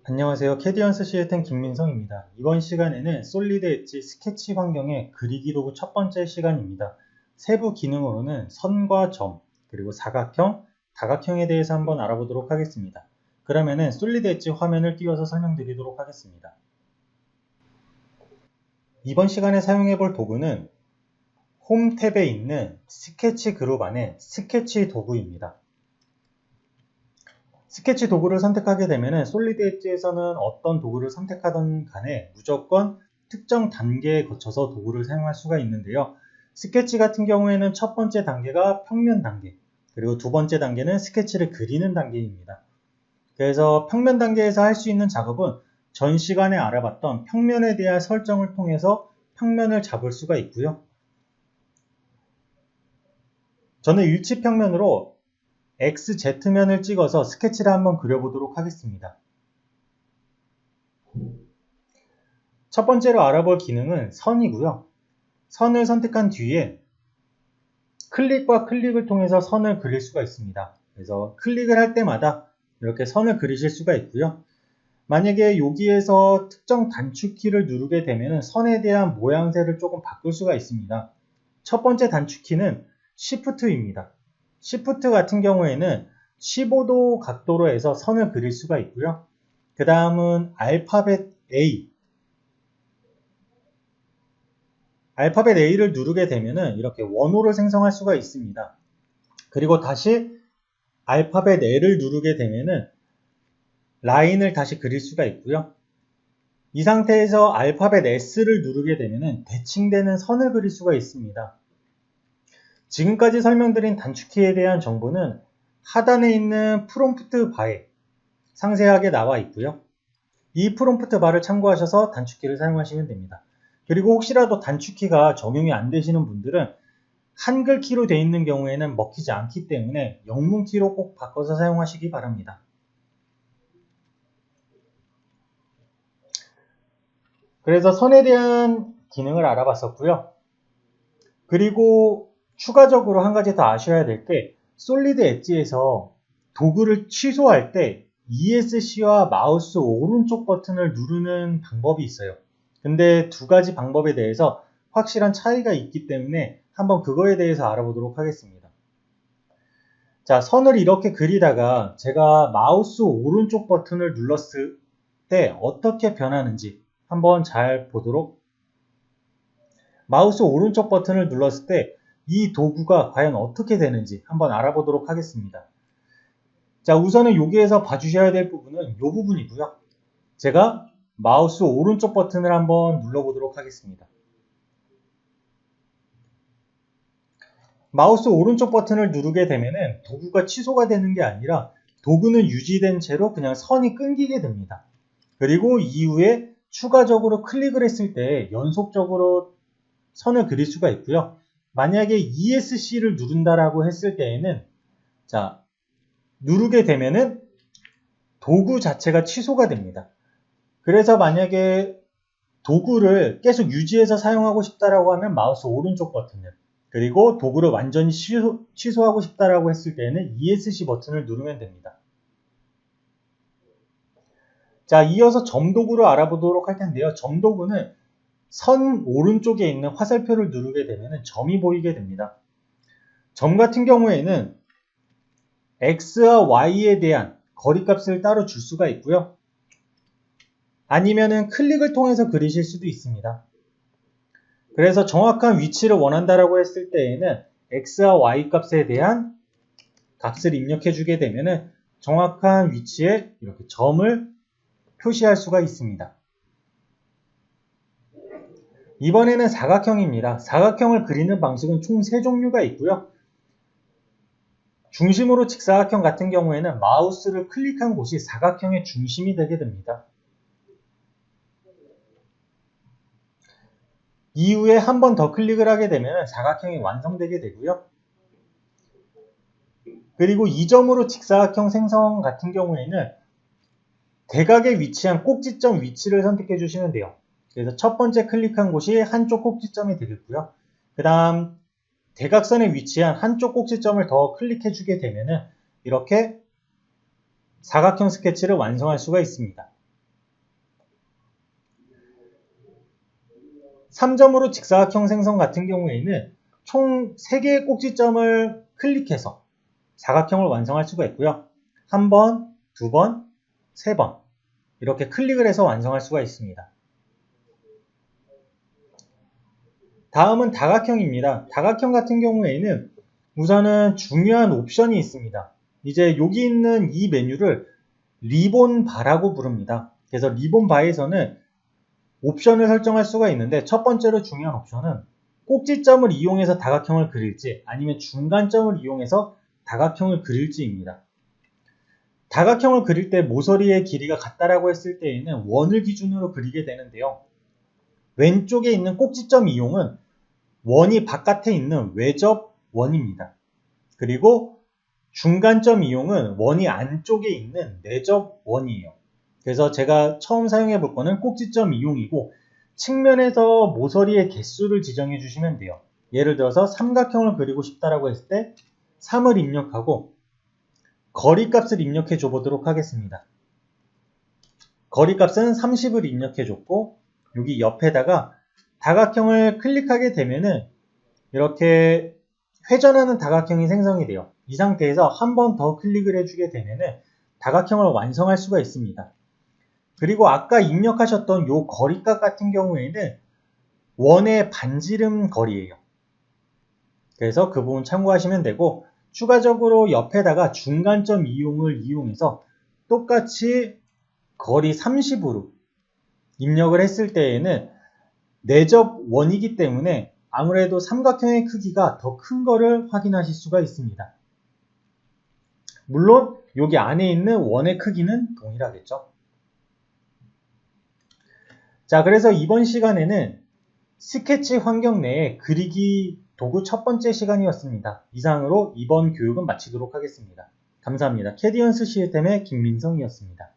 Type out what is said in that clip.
안녕하세요. 캐디언스 시스템 김민성입니다. 이번 시간에는 솔리드 엣지 스케치 환경의 그리기 로그 첫 번째 시간입니다. 세부 기능으로는 선과 점, 그리고 사각형, 다각형에 대해서 한번 알아보도록 하겠습니다. 그러면은 솔리드 엣지 화면을 띄워서 설명드리도록 하겠습니다. 이번 시간에 사용해 볼 도구는 홈 탭에 있는 스케치 그룹 안에 스케치 도구입니다. 스케치 도구를 선택하게 되면 솔리드 엣지에서는 어떤 도구를 선택하던 간에 무조건 특정 단계에 거쳐서 도구를 사용할 수가 있는데요. 스케치 같은 경우에는 첫 번째 단계가 평면 단계, 그리고 두 번째 단계는 스케치를 그리는 단계입니다. 그래서 평면 단계에서 할 수 있는 작업은 전 시간에 알아봤던 평면에 대한 설정을 통해서 평면을 잡을 수가 있고요. 저는 일치 평면으로 XZ면을 찍어서 스케치를 한번 그려보도록 하겠습니다. 첫 번째로 알아볼 기능은 선이고요. 선을 선택한 뒤에 클릭과 클릭을 통해서 선을 그릴 수가 있습니다. 그래서 클릭을 할 때마다 이렇게 선을 그리실 수가 있고요. 만약에 여기에서 특정 단축키를 누르게 되면 선에 대한 모양새를 조금 바꿀 수가 있습니다. 첫 번째 단축키는 Shift입니다. Shift 같은 경우에는 15도 각도로 해서 선을 그릴 수가 있고요. 그 다음은 알파벳 A를 누르게 되면 이렇게 원호를 생성할 수가 있습니다. 그리고 다시 알파벳 L을 누르게 되면 라인을 다시 그릴 수가 있고요. 이 상태에서 알파벳 S를 누르게 되면 대칭되는 선을 그릴 수가 있습니다. 지금까지 설명드린 단축키에 대한 정보는 하단에 있는 프롬프트 바에 상세하게 나와 있고요. 이 프롬프트 바를 참고하셔서 단축키를 사용하시면 됩니다. 그리고 혹시라도 단축키가 적용이 안 되시는 분들은 한글 키로 되어 있는 경우에는 먹히지 않기 때문에 영문 키로 꼭 바꿔서 사용하시기 바랍니다. 그래서 선에 대한 기능을 알아봤었고요. 그리고 추가적으로 한 가지 더 아셔야 될 게 솔리드 엣지에서 도구를 취소할 때 ESC와 마우스 오른쪽 버튼을 누르는 방법이 있어요. 근데 두 가지 방법에 대해서 확실한 차이가 있기 때문에 한번 그거에 대해서 알아보도록 하겠습니다. 자, 선을 이렇게 그리다가 제가 마우스 오른쪽 버튼을 눌렀을 때 어떻게 변하는지 한번 잘 보도록. 마우스 오른쪽 버튼을 눌렀을 때 이 도구가 과연 어떻게 되는지 한번 알아보도록 하겠습니다. 자, 우선은 여기에서 봐주셔야 될 부분은 이 부분이고요. 제가 마우스 오른쪽 버튼을 한번 눌러보도록 하겠습니다. 마우스 오른쪽 버튼을 누르게 되면 도구가 취소가 되는 게 아니라 도구는 유지된 채로 그냥 선이 끊기게 됩니다. 그리고 이후에 추가적으로 클릭을 했을 때 연속적으로 선을 그릴 수가 있고요. 만약에 ESC를 누른다라고 했을 때에는 자, 누르게 되면은 도구 자체가 취소가 됩니다. 그래서 만약에 도구를 계속 유지해서 사용하고 싶다라고 하면 마우스 오른쪽 버튼을, 그리고 도구를 완전히 취소하고 싶다라고 했을 때는 ESC 버튼을 누르면 됩니다. 자, 이어서 점 도구를 알아보도록 할 텐데요. 점 도구는 선 오른쪽에 있는 화살표를 누르게 되면 점이 보이게 됩니다. 점 같은 경우에는 X와 Y에 대한 거리값을 따로 줄 수가 있고요. 아니면은 클릭을 통해서 그리실 수도 있습니다. 그래서 정확한 위치를 원한다라고 했을 때에는 X와 Y 값에 대한 값을 입력해 주게 되면 정확한 위치에 이렇게 점을 표시할 수가 있습니다. 이번에는 사각형입니다. 사각형을 그리는 방식은 총 3종류가 있고요. 중심으로 직사각형 같은 경우에는 마우스를 클릭한 곳이 사각형의 중심이 되게 됩니다. 이후에 한 번 더 클릭을 하게 되면 사각형이 완성되게 되고요. 그리고 이 점으로 직사각형 생성 같은 경우에는 대각에 위치한 꼭지점 위치를 선택해 주시면 돼요. 그래서 첫 번째 클릭한 곳이 한쪽 꼭지점이 되겠고요. 그 다음 대각선에 위치한 한쪽 꼭지점을 더 클릭해 주게 되면 이렇게 사각형 스케치를 완성할 수가 있습니다. 3점으로 직사각형 생성 같은 경우에는 총 3개의 꼭지점을 클릭해서 사각형을 완성할 수가 있고요. 한 번, 두 번, 세 번 이렇게 클릭을 해서 완성할 수가 있습니다. 다음은 다각형입니다. 다각형 같은 경우에는 우선은 중요한 옵션이 있습니다. 이제 여기 있는 이 메뉴를 리본 바라고 부릅니다. 그래서 리본 바에서는 옵션을 설정할 수가 있는데 첫 번째로 중요한 옵션은 꼭지점을 이용해서 다각형을 그릴지 아니면 중간점을 이용해서 다각형을 그릴지입니다. 다각형을 그릴 때 모서리의 길이가 같다라고 했을 때에는 원을 기준으로 그리게 되는데요. 왼쪽에 있는 꼭지점 이용은 원이 바깥에 있는 외접 원입니다. 그리고 중간점 이용은 원이 안쪽에 있는 내접 원이에요. 그래서 제가 처음 사용해 볼 거는 꼭지점 이용이고 측면에서 모서리의 개수를 지정해 주시면 돼요. 예를 들어서 삼각형을 그리고 싶다라고 했을 때 3을 입력하고 거리값을 입력해 줘 보도록 하겠습니다. 거리값은 30을 입력해 줬고 여기 옆에다가 다각형을 클릭하게 되면은 이렇게 회전하는 다각형이 생성이 돼요. 이 상태에서 한 번 더 클릭을 해주게 되면은 다각형을 완성할 수가 있습니다. 그리고 아까 입력하셨던 요 거리값 같은 경우에는 원의 반지름 거리예요. 그래서 그 부분 참고하시면 되고 추가적으로 옆에다가 중간점 이용을 이용해서 똑같이 거리 30으로 입력을 했을 때에는 내접 원이기 때문에 아무래도 삼각형의 크기가 더 큰 거를 확인하실 수가 있습니다. 물론 여기 안에 있는 원의 크기는 동일하겠죠. 자, 그래서 이번 시간에는 스케치 환경 내에 그리기 도구 첫 번째 시간이었습니다. 이상으로 이번 교육은 마치도록 하겠습니다. 감사합니다. 캐디언스 시스템의 김민성이었습니다.